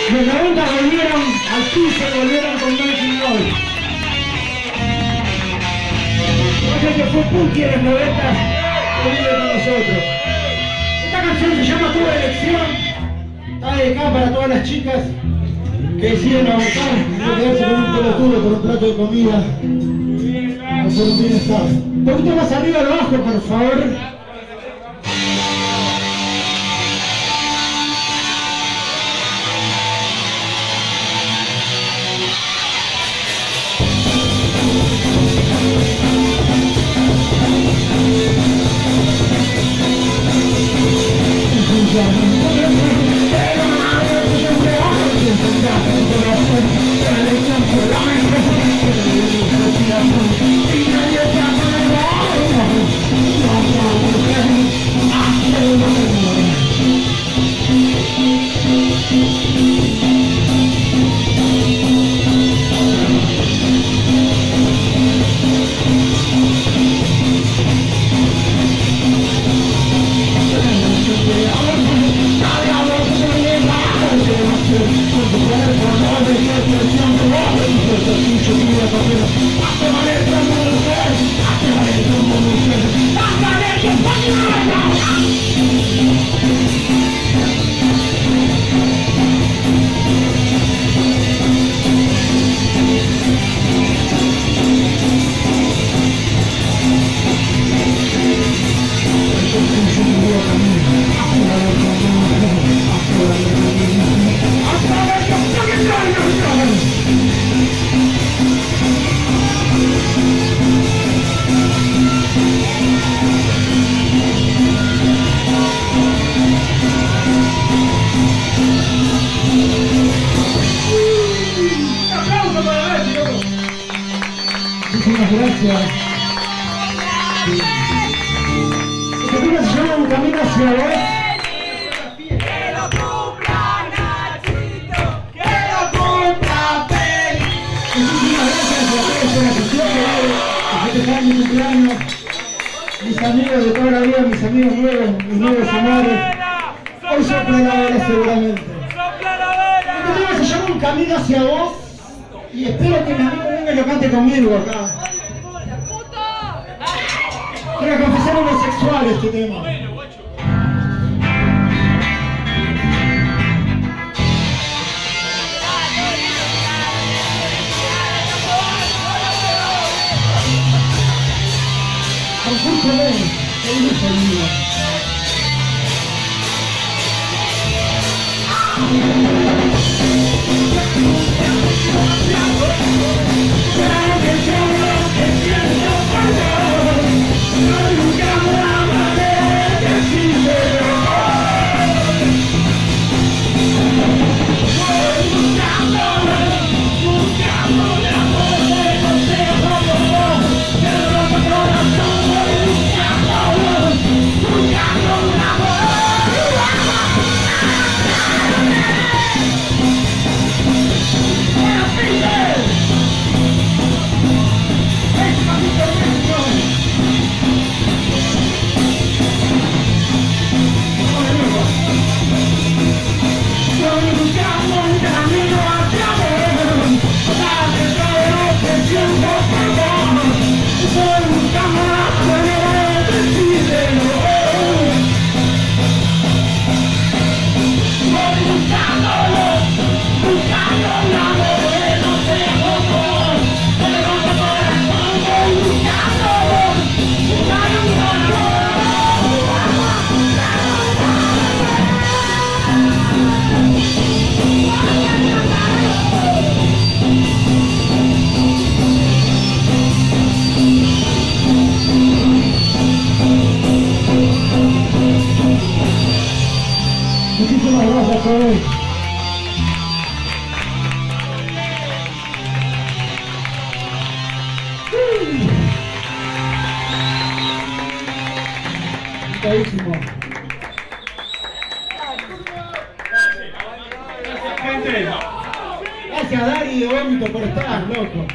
Los 90 volvieron al piso, volvieron con Making Roll. O sea que fue Punky en los 90, volvió con nosotros. Esta canción se llama Tu Elección. Está dedicada para todas las chicas que deciden abortar, no quedarse con un pelotudo, por un plato de comida o por un bienestar. Un poquito más arriba lo bajo, por favor. Muchísimas gracias. Este tema se llama Un Camino hacia vos. Que lo cumpla Nachito, que lo cumpla feliz. Muchísimas gracias a todos por la atención que festejar mi cumpleaños. Mis amigos de toda la vida, mis amigos nuevos, mis nuevos amores. Hoy sopla la vela seguramente. Este tema se llama Un Camino hacia vos. Y espero que mi amigo venga y lo cante conmigo acá. Quiero confesar homosexual este tema. Concurso de iluso mío. Encantadísimo. Gente, Gracias Dari de Vómito por estar, loco.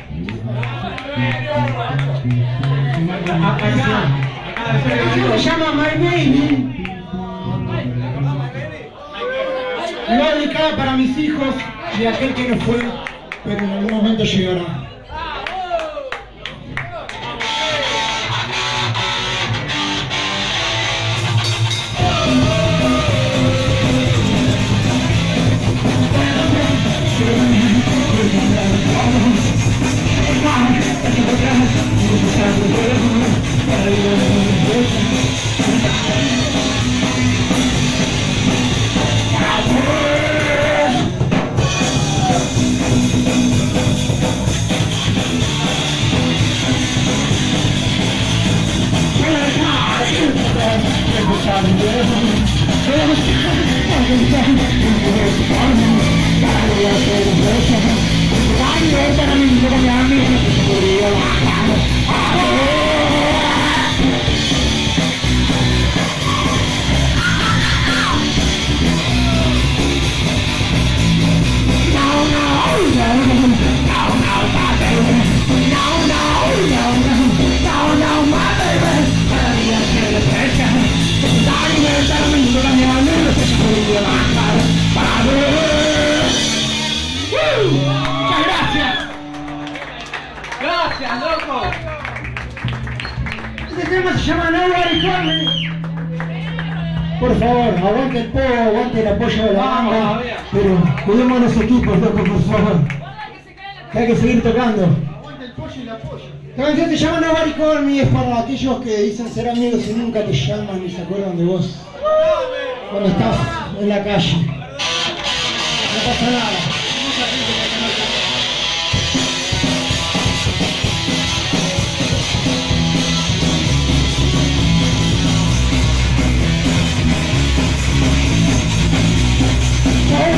Se llama My Baby. Y va dedicada para mis hijos y aquel que no fue, pero en algún momento llegará. Gracias, loco. Este tema se llama Nobody Call Me. Por favor, aguante el pogo, aguante el apoyo de la banda. Pero cuidemos los equipos, loco, por favor. Que hay que seguir tocando. Aguante el pollo y el apoyo. La canción se llama Nobody Call Me, es para aquellos que dicen ser amigos y nunca te llaman ni se acuerdan de vos. Cuando estás en la calle. No pasa nada.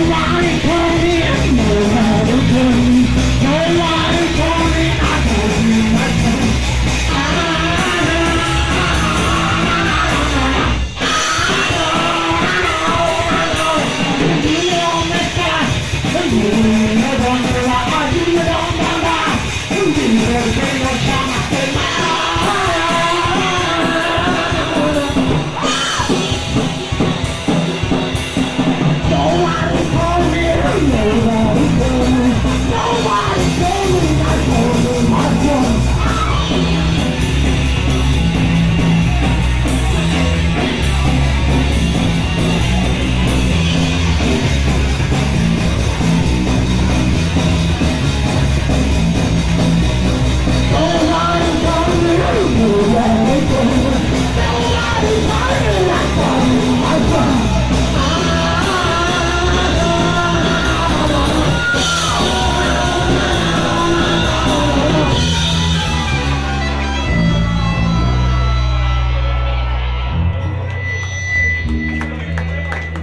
Nobody call me, nobody call me, nobody call me, I call you myself.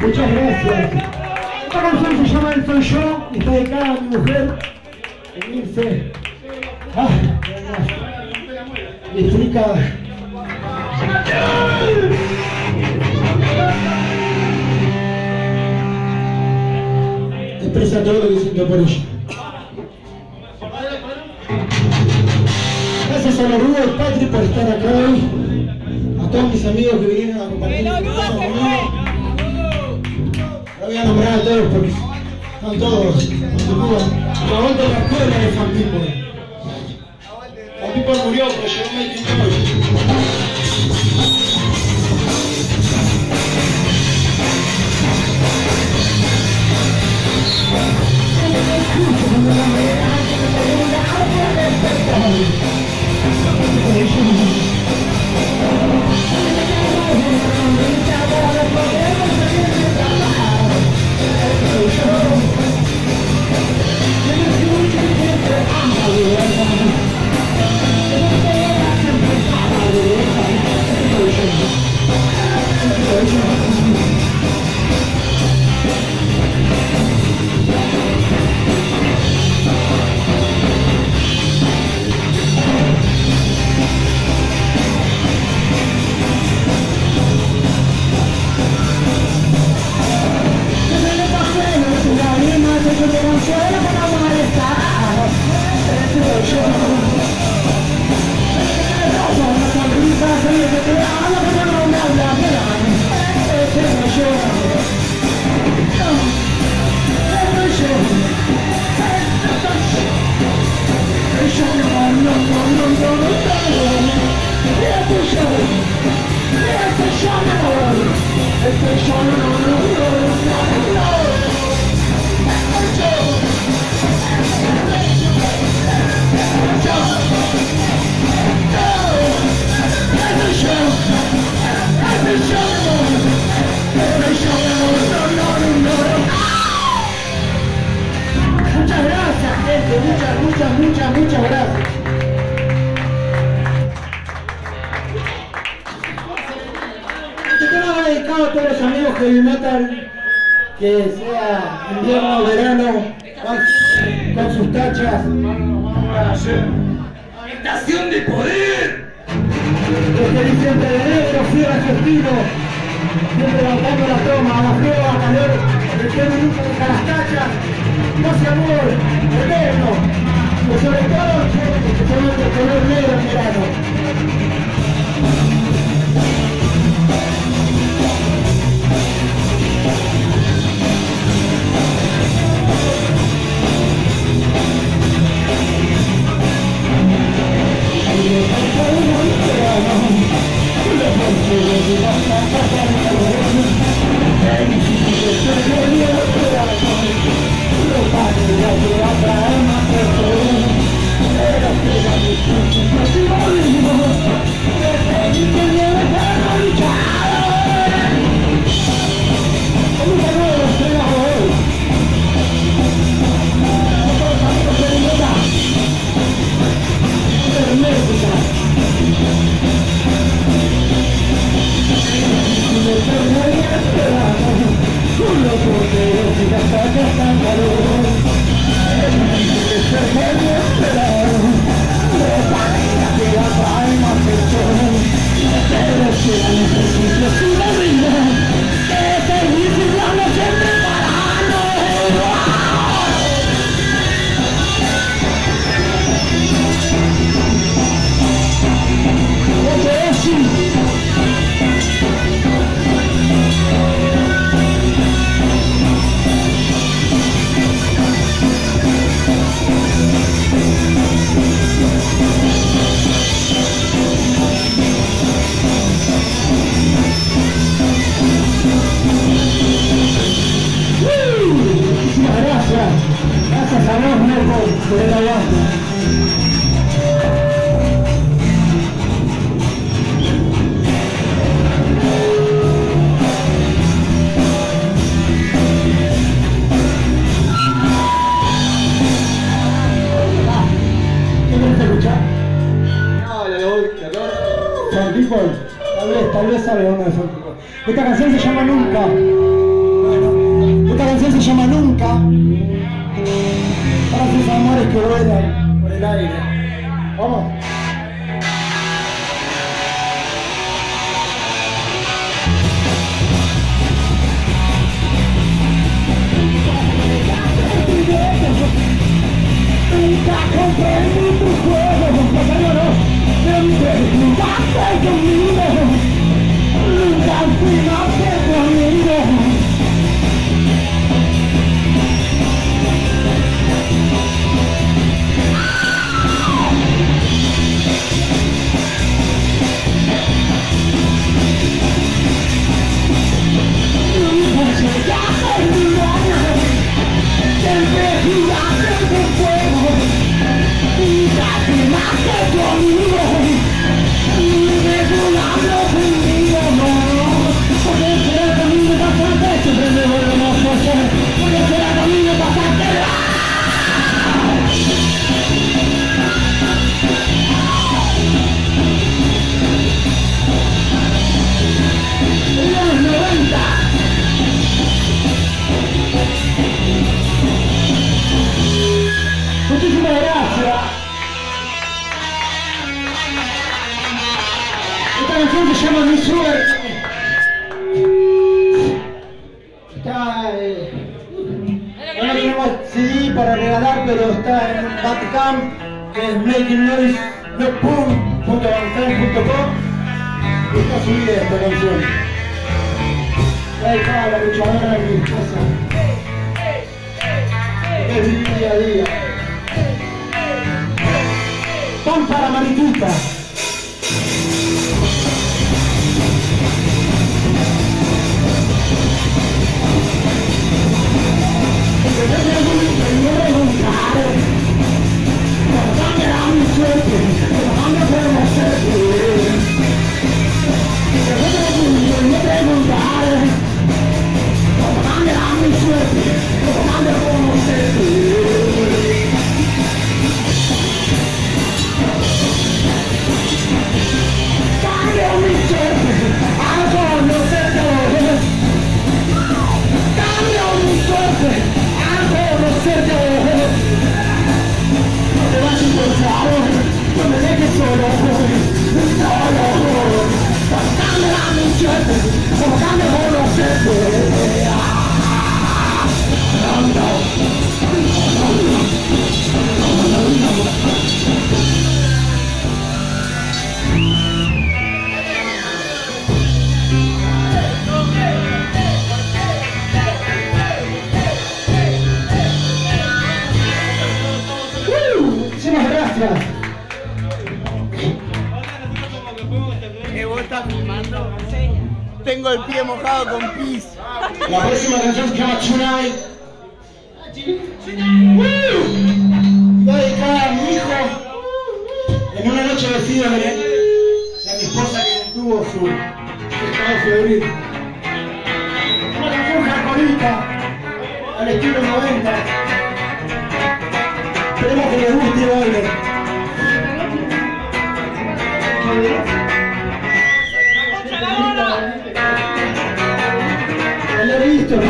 Muchas gracias. Esta canción se llama El Soy Yo y está dedicada a mi mujer, Emilce. Explica. Expresa todo lo que siento por ella. Gracias a Noruego y Patri por estar acá hoy. A todos mis amigos que vinieron a compartir el programa conmigo. No voy a nombrar a todos porque están todos. Yo aguanto la escuela de Fan People. Fan People murió, pero llegó Making Noise. Muchas gracias, gente, muchas gracias. Este tema va dedicado a todos los amigos heavy metal, que sea invierno o verano, con sus tachas. ¡Estación de poder! Los que dicen de negro, fiel a su estilo, siempre levantando la toma, a la prueba, a calor, el que nunca deja las tachas, no hace amor, eterno, pero sobre todo que se ve el color negro en verano. Gracias a vos, Marco, por el aguante. ¿Qué querés escuchar? No, la de hoy, Son People, tal vez sabe uno de Son People. Esta canción se llama Nunca. Esta canción se llama Nunca. Para sus amores que vuelan por el aire. Vamos. Nunca comprendí tu juego, pasajeros, siempre jugaste conmigo. Nunca fuimos conmigo. Muchísimas gracias. Esta canción se llama Mi Suerte. No tenemos CD para regalar, pero está en Bandcamp, que es makingnoise.com. Y está subida esta canción. Ahí está la luchadora de mi esposa. Es vivir día a día. Pan para Mariquita. Muchísimas gracias. ¿Vos estás filmando? Tengo el pie mojado con pis. La próxima canción se llama Tonight. Voy a dedicar a mi hijo en una noche vestida de mi esposa que tuvo su estado febril. Una canción hardcoreita al estilo 90. Esperemos que les guste y bailen. Lo he visto, ¿no?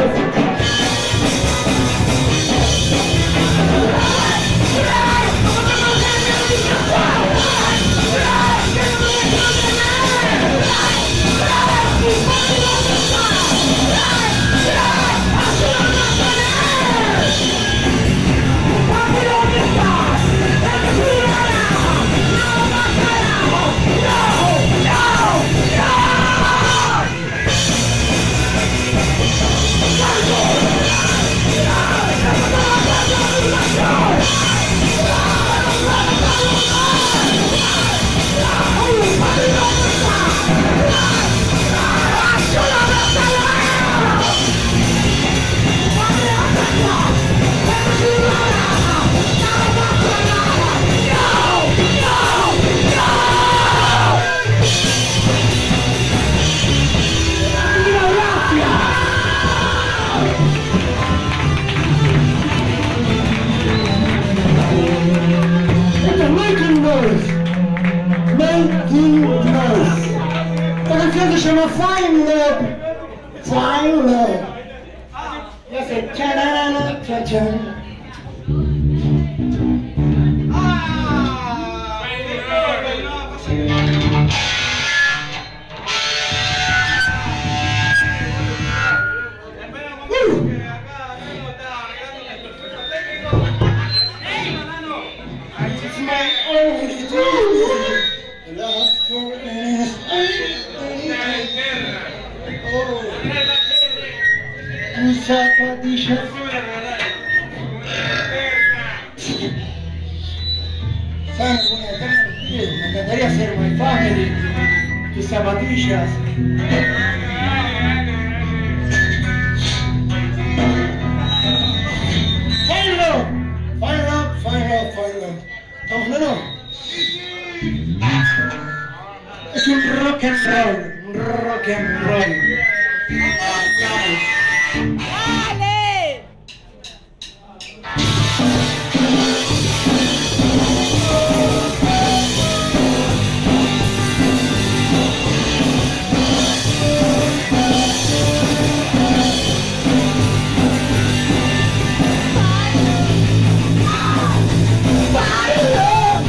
Se llama Fine Love. Fine Love. Y hace chararana, chachan. It's my only dream. Love for tus zapatillas. ¿Saben alguna de estas? Me encantaría hacer My Family. Tus zapatillas. Fine love. Fine love, fine love, fine love. ¿Estamos, no? Es un rock and roll. Un rock and roll. ¡Dale! Fire love,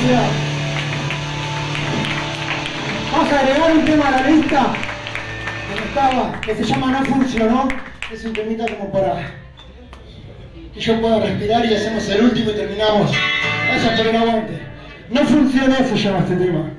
felicidad. Vamos a agregar un tema a la lista que no estaba, que se llama No Funcionó. Es un temita como para que yo pueda respirar y hacemos el último y terminamos. Gracias por el aguante. No Funcionó se llama este tema.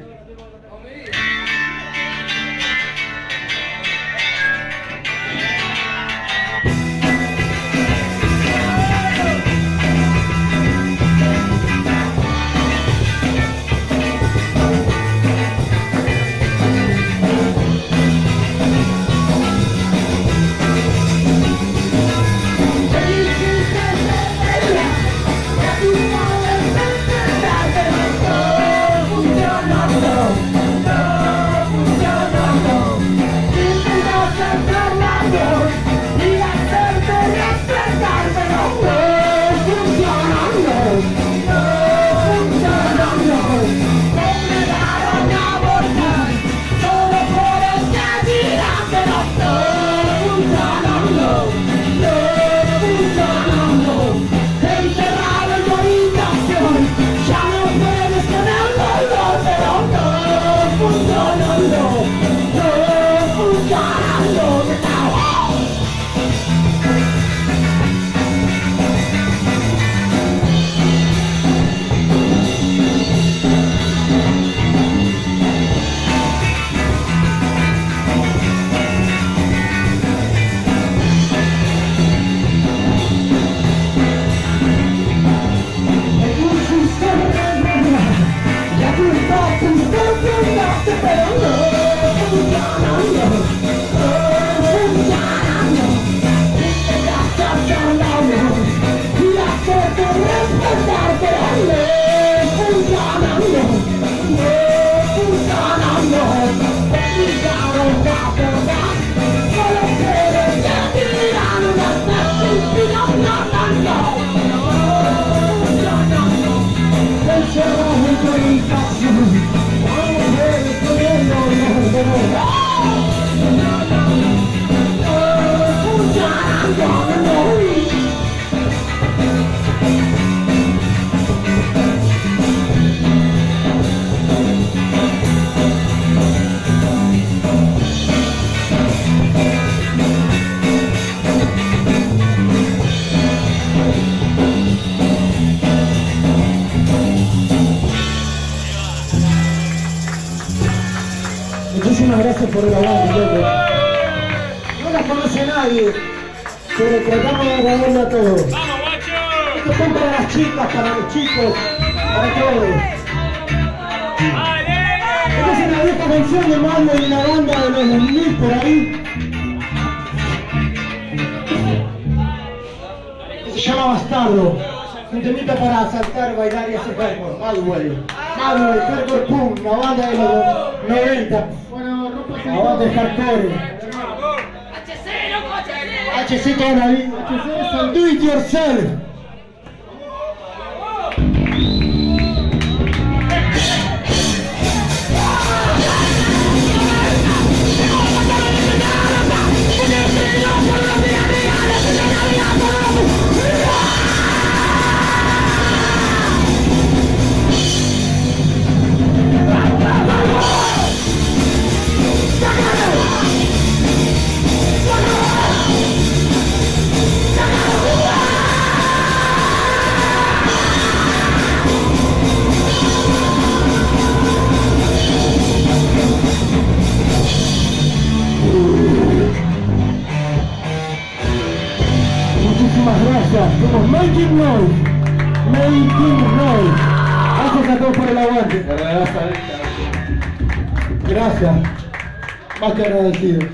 Muchísimas gracias por el aguante, loco. No las conoce nadie, pero tratamos de agradarle a todos. Estos son para las chicas, para los chicos, para todos. Esta es una vieja canción de Mando y una banda de los 2000 por ahí. Que se llama Bastardo. Un temita para saltar, bailar y hacer hardcore. Madwell, hardcore punk, la banda de los 90. La banda de hardcore. HC toda la vida. HC es el do it yourself. Muchísimas gracias, somos Making Noise. Gracias a todos por el aguante. Gracias, más que agradecidos.